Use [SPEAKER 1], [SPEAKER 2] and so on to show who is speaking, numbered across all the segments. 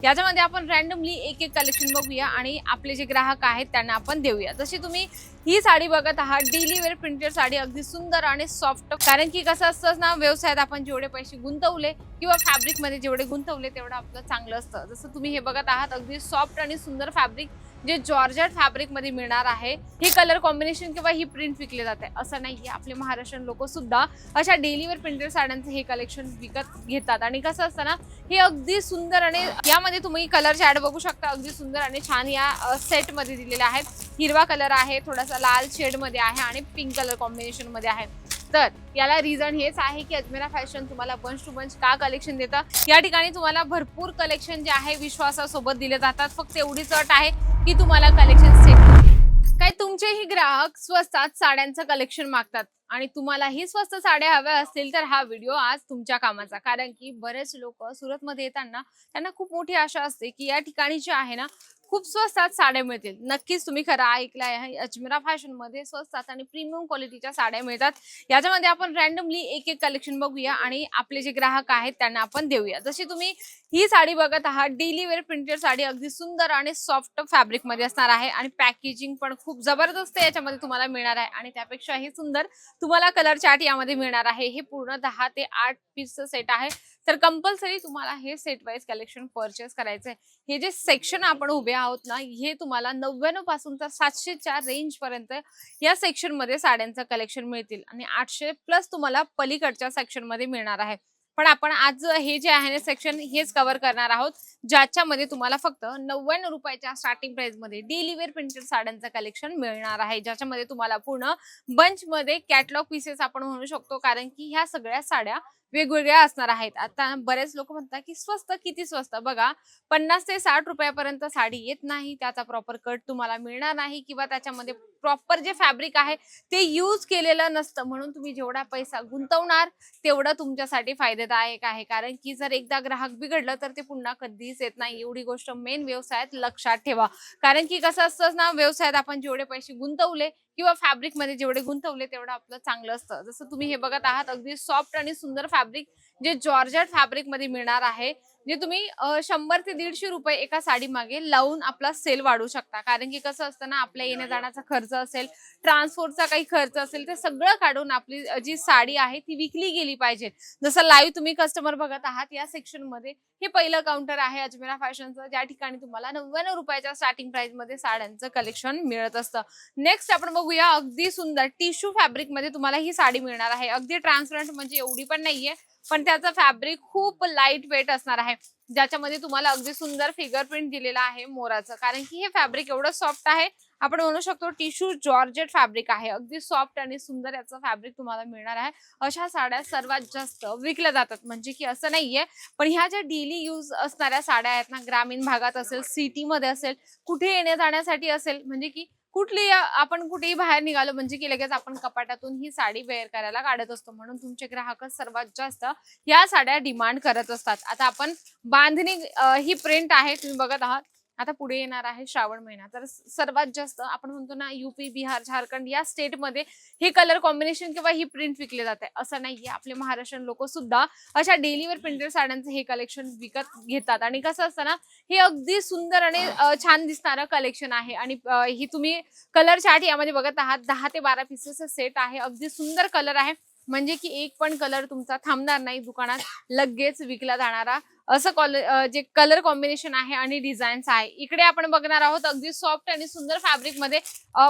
[SPEAKER 1] याच्यामध्ये आपण रॅन्डमली एक एक कलेक्शन बघूया आणि आपले जे ग्राहक आहेत त्यांना आपण देऊया। जशी तुम्ही ही साडी बघत आहात, डेली वेअर प्रिंटेड साडी, अगदी सुंदर आणि सॉफ्ट। कारण की कसं असतं ना, व्यवसायात आपण जेवढे पैसे गुंतवले किंवा फॅब्रिक मध्ये जेवढे गुंतवले तेवढं आपलं चांगलं असतं। जसं तुम्ही हे बघत आहात, अगदी सॉफ्ट आणि सुंदर फॅब्रिक जे जॉर्जेट फॅब्रिक मध्ये मिळणार आहे। हे कलर कॉम्बिनेशन किंवा ही प्रिंट विकले जाते असं नाहीये। आपले महाराष्ट्रीयन लोक सुद्धा अशा डेली वेअर प्रिंटेड साड्यांचं हे कलेक्शन विकत घेतात। आणि कसं असतं ना, हे अगदी सुंदर आणि यामध्ये तुम्ही कलर ॲड बघू शकता, अगदी सुंदर आणि छान या सेट मध्ये दिलेले आहेत। हिरवा कलर आहे, थोडासा लाल शेड मध्ये आहे आणि पिंक कलर कॉम्बिनेशन मध्ये आहे। तर याला रिझन हेच आहे की अजमेरा फॅशन तुम्हाला बंच टू बंच का कलेक्शन देतं। या ठिकाणी तुम्हाला भरपूर कलेक्शन जे आहे विश्वासासोबत दिले जातात। फक्त एवढीच अट आहे की तुम्हाला कलेक्शन सेट काय तुमचेही ग्राहक स्वस्तात साड्यांचं कलेक्शन मागतात आणि तुम्हालाही स्वस्त साड्या हव्या असतील तर हा व्हिडिओ आज तुमच्या कामाचा। कारण की बरेच लोक सुरतमध्ये येताना त्यांना खूप मोठी आशा असते की या ठिकाणी जे आहे ना, खूप स्वस्तात साड्या मिळतील। नक्कीच तुम्ही खरं ऐकलं आहे, अजमेरा फॅशन मध्ये स्वस्तात आणि प्रीमियम क्वालिटीच्या साड्या मिळतात। याच्यामध्ये आपण रॅन्डमली एक एक कलेक्शन बघूया आणि आपले जे ग्राहक आहेत त्यांना आपण देऊया। जशी तुम्ही ही साडी बघत आहात, डेली वेअर प्रिंटेड साडी, अगदी सुंदर आणि सॉफ्ट फॅब्रिक मध्ये असणार आहे आणि पॅकेजिंग पण खूप जबरदस्त याच्यामध्ये तुम्हाला मिळणार आहे। आणि त्यापेक्षाही सुंदर तुम्हाला कलर चार्ट यामध्ये मिळणार आहे। हे पूर्ण 10 ते 8 पीसचं सेट आहे, तर कंपल्सरी तुम्हाला हे सेट वाईज कलेक्शन परचेस करायचं आहे। हे जे सेक्शन आपण उभे आहोत ना, हे तुम्हाला 99 पासून तर 700च्या रेंज पर्यंत या सेक्शन मध्ये साड्यांचं कलेक्शन मिळतील आणि 800 प्लस तुम्हाला पलीकडच्या सेक्शन मध्ये मिळणार आहे। पण आपण आज हे जे आहे ना सेक्शन हेच कव्हर करणार आहोत, ज्याच्यामध्ये तुम्हाला फक्त 99 रुपयाच्या स्टार्टिंग प्राइस मध्ये डेली वेअर प्रिंटेड साड्यांचं कलेक्शन मिळणार आहे। ज्याच्यामध्ये तुम्हाला पूर्ण बंच मध्ये कॅटलॉग पीसेस आपण म्हणू शकतो, कारण की ह्या सगळ्या साड्या वेगवेगळ्या असणार आहेत। आता बरेच लोक म्हणतात की स्वस्त, किती स्वस्त? बघा, 50 ते 60 रुपयापर्यंत साडी येत नाही, त्याचा प्रॉपर कट तुम्हाला मिळणार नाही किंवा त्याच्यामध्ये प्रॉपर जे फॅब्रिक आहे ते यूज केलेलं नसतं। म्हणून तुम्ही जेवढा पैसा गुंतवणार तेवढं तुमच्यासाठी फायदेदायक आहे। कारण की जर एकदा ग्राहक बिघडलं तर ते पुन्हा कधीच येत नाही। एवढी गोष्ट मेन व्यवसायात लक्षात ठेवा। कारण की कसं असतं ना, व्यवसायात आपण जेवढे पैसे गुंतवले किंवा फॅब्रिक मध्ये जेवढे गुंतवले तेवढं आपलं चांगलं असतं। जसं तुम्ही हे बघत आहात, अगदी सॉफ्ट आणि सुंदर फॅब्रिक जे जॉर्जेट फॅब्रिक मध्ये मिळणार आहे, जे तुम्ही 100 ते 150 रुपये एका साडी मागे लावून आपला सेल वाढवू शकता। कारण की कसं असतं ना, आपल्या येण्या जाण्याचा खर्च असेल, ट्रान्सपोर्टचा काही खर्च असेल, ते सगळं काढून आपली जी साडी आहे ती विकली गेली पाहिजे। जसं लाईव्ह तुम्ही कस्टमर बघत आहात, या सेक्शन मध्ये हे पहिलं काउंटर आहे अजमेरा फॅशनचं, ज्या ठिकाणी तुम्हाला 99 रुपयाच्या स्टार्टिंग प्राइस मध्ये साड्यांचं कलेक्शन मिळत असतं। नेक्स्ट आपण बघूया, अगदी सुंदर टिश्यू फॅब्रिक मध्ये तुम्हाला ही साडी मिळणार आहे। अगदी ट्रान्सपरंट, म्हणजे एवढी पण नाहीये, पण त्याचं फॅब्रिक खूप लाईट वेट असणार आहे। ज्याच्यामध्ये तुम्हाला अगदी सुंदर फिगर प्रिंट दिलेला आहे मोराचं। कारण की हे फॅब्रिक एवढं सॉफ्ट आहे, आपण म्हणू शकतो टिश्यू जॉर्जेट फॅब्रिक आहे। अगदी सॉफ्ट आणि सुंदर याचं फॅब्रिक तुम्हाला मिळणार आहे। अशा साड्या सर्वात जास्त विकल्या जातात, म्हणजे की असं नाहीये, पण ह्या ज्या डेली यूज असणाऱ्या साड्या आहेत ना, ग्रामीण भागात असेल, सिटी मध्ये असेल, कुठे येण्या जाण्यासाठी असेल, म्हणजे की कुठली आपण कुठेही बाहेर निघालो म्हणजे की लगेच आपण कपाटातून ही साडी वेअर करायला काढत असतो। म्हणून तुमचे ग्राहकच सर्वात जास्त या साड्या डिमांड करत असतात। आता आपण बांधणी ही प्रिंट आहे तुम्ही बघत आहात। आता पुढे येणार आहे श्रावण महिना, तर सर्वात जास्त आपण म्हणतो ना, यूपी, बिहार, झारखंड या स्टेट मध्ये हे कलर कॉम्बिनेशन किंवा ही प्रिंट विकले जाते असं नाहीये। आपले महाराष्ट्रीयन लोक सुद्धा अशा डेली वेअर प्रिंटेड साड्यांचं हे कलेक्शन विकत घेतात। आणि कसं असतं ना, हे अगदी सुंदर आणि छान दिसणारं कलेक्शन आहे। आणि ही तुम्ही कलर चार्ट यामध्ये बघत आहात, 10 ते 12 पीसेसचं सेट आहे। अगदी सुंदर कलर आहे, म्हणजे की एक पण कलर तुमचा थांबणार नाही दुकानात, लगेच विकला जाणारा असं जे कलर कॉम्बिनेशन आहे आणि डिझाईन्स आहे। इकडे आपण बघणार आहोत, अगदी सॉफ्ट आणि सुंदर फॅब्रिक मध्ये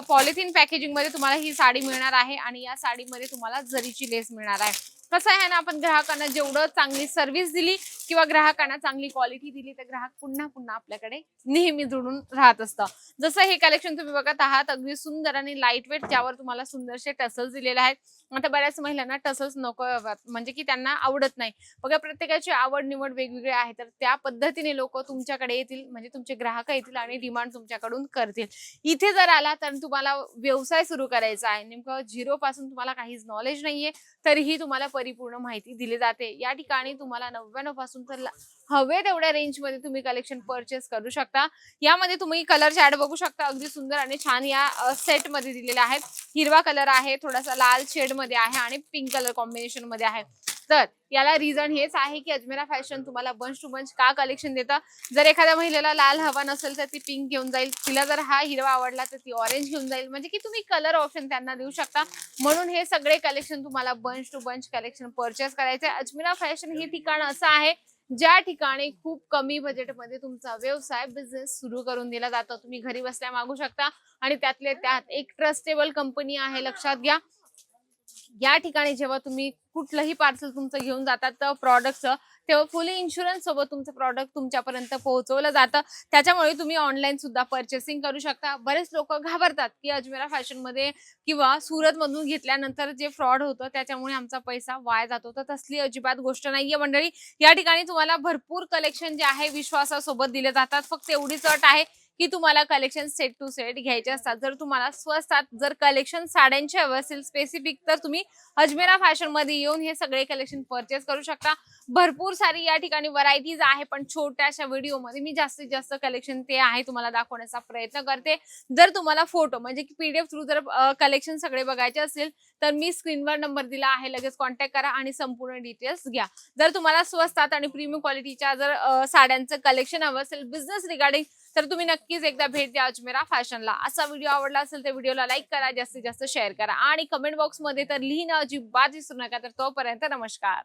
[SPEAKER 1] पॉलिथिन पॅकेजिंग मध्ये तुम्हाला ही साडी मिळणार आहे आणि या साडीमध्ये तुम्हाला जरीची लेस मिळणार आहे। कसं आहे ना, आपण ग्राहकांना जेवढं चांगली सर्व्हिस दिली किंवा ग्राहकांना चांगली क्वालिटी दिली तर ग्राहक पुन्हा पुन्हा आपल्याकडे नेहमी जुळून राहत असतं। जसं हे कलेक्शन तुम्ही बघत आहात, अगदी सुंदर आणि लाईट वेट, ज्यावर तुम्हाला सुंदरसे टसल्स दिलेले आहेत। आता बऱ्याच महिलांना टसल्स नको, म्हणजे की त्यांना आवडत नाही। बघा, प्रत्येकाची आवड निवड वेगवेगळी आहे, तर त्या पद्धतीने लोक तुमच्याकडे येतील, म्हणजे तुमचे ग्राहक येतील आणि डिमांड तुमच्याकडून करतील। इथे जर आला तर तुम्हाला व्यवसाय सुरू करायचा आहे, नेमकं झिरो पासून तुम्हाला काहीच नॉलेज नाहीये, तरीही तुम्हाला परिपूर्ण माहिती दिली जाते। या ठिकाणी तुम्हाला 99 पासून तर हवे तेवढ्या रेंज मध्ये तुम्ही कलेक्शन परचेस करू शकता। यामध्ये तुम्ही कलर ॲड बघू शकता, अगदी सुंदर आणि छान या सेट मध्ये दिलेले आहेत। हिरवा कलर आहे, थोडासा लाल शेड मध्ये आहे आणि पिंक कलर कॉम्बिनेशन मध्ये आहे। तर याला रिझन हेच आहे की अजमेरा फॅशन तुम्हाला बंच टू बंच का कलेक्शन देतं. जर एखाद्या महिलेला लाल हवा नसेल तर ती पिंक घेऊन जाईल, तिला जर हा हिरवा आवडला तर ती ऑरेंज घेऊन जाईल, म्हणजे की तुम्ही कलर ऑप्शन त्यांना देऊ शकता. म्हणून हे सगळे कलेक्शन तुम्हाला bunch to bunch collection purchase करायचे. अजमेरा फॅशन हे ठिकाण असं आहे ज्या ठिकाणी खूप कमी बजेटमध्ये तुमचा व्यवसाय बिझनेस सुरू करून दिला जातो. तुम्ही घरी बसल्या मागू शकता आणि त्यातले त्यात एक ट्रस्टेबल कंपनी आहे. लक्षात घ्या, या ठिकाणी जेव्हा तुम्ही कुठलंही पार्सल तुमचं घेऊन जातात तर प्रॉडक्टचं, तेव्हा फुली इन्शुरन्स सोबत तुमचं प्रॉडक्ट तुमच्यापर्यंत पोहोचवलं जातं. त्याच्यामुळे तुम्ही ऑनलाईन सुद्धा पर्चेसिंग करू शकता. बरेच लोक घाबरतात की अजमेरा फॅशन मध्ये किंवा सुरत मधून घेतल्यानंतर जे फ्रॉड होतं त्याच्यामुळे आमचा पैसा वाया जातो, तर तसली अजिबात गोष्ट नाहीये मंडळी. या ठिकाणी तुम्हाला भरपूर कलेक्शन जे आहे विश्वासासोबत दिले जातात. फक्त एवढीच अट आहे की तुम्हाला कलेक्शन सेट टू सेट घ्यायचे असतात. जर तुम्हाला स्वस्तात जर कलेक्शन साड्यांचे हवे असेल स्पेसिफिक, तर तुम्ही अजमेरा फॅशन मध्ये येऊन हे सगळे कलेक्शन परचेस करू शकता. भरपूर सारी या ठिकाणी व्हरायटीज आहे, पण छोट्याशा व्हिडिओमध्ये मी जास्तीत जास्त कलेक्शन ते आहे तुम्हाला दाखवण्याचा प्रयत्न करते. जर तुम्हाला फोटो म्हणजे की पीडीएफ थ्रू जर कलेक्शन सगळे बघायचे असेल तर मी स्क्रीनवर नंबर दिला आहे, लगेच कॉन्टॅक्ट करा आणि संपूर्ण डिटेल्स घ्या. जर तुम्हाला स्वस्तात आणि प्रीमियम क्वालिटीच्या जर साड्यांचं कलेक्शन हवं असेल बिझनेस रिगार्डिंग, तर तुम्ही नक्कीच एकदा भेट द्या अजमेरा फॅशनला. असा व्हिडिओ आवडला असेल तर व्हिडिओला लाईक करा, जास्तीत जास्त शेअर करा आणि कमेंट बॉक्समध्ये तर लिहिणं अजिबात विसरू नका. तर तोपर्यंत नमस्कार.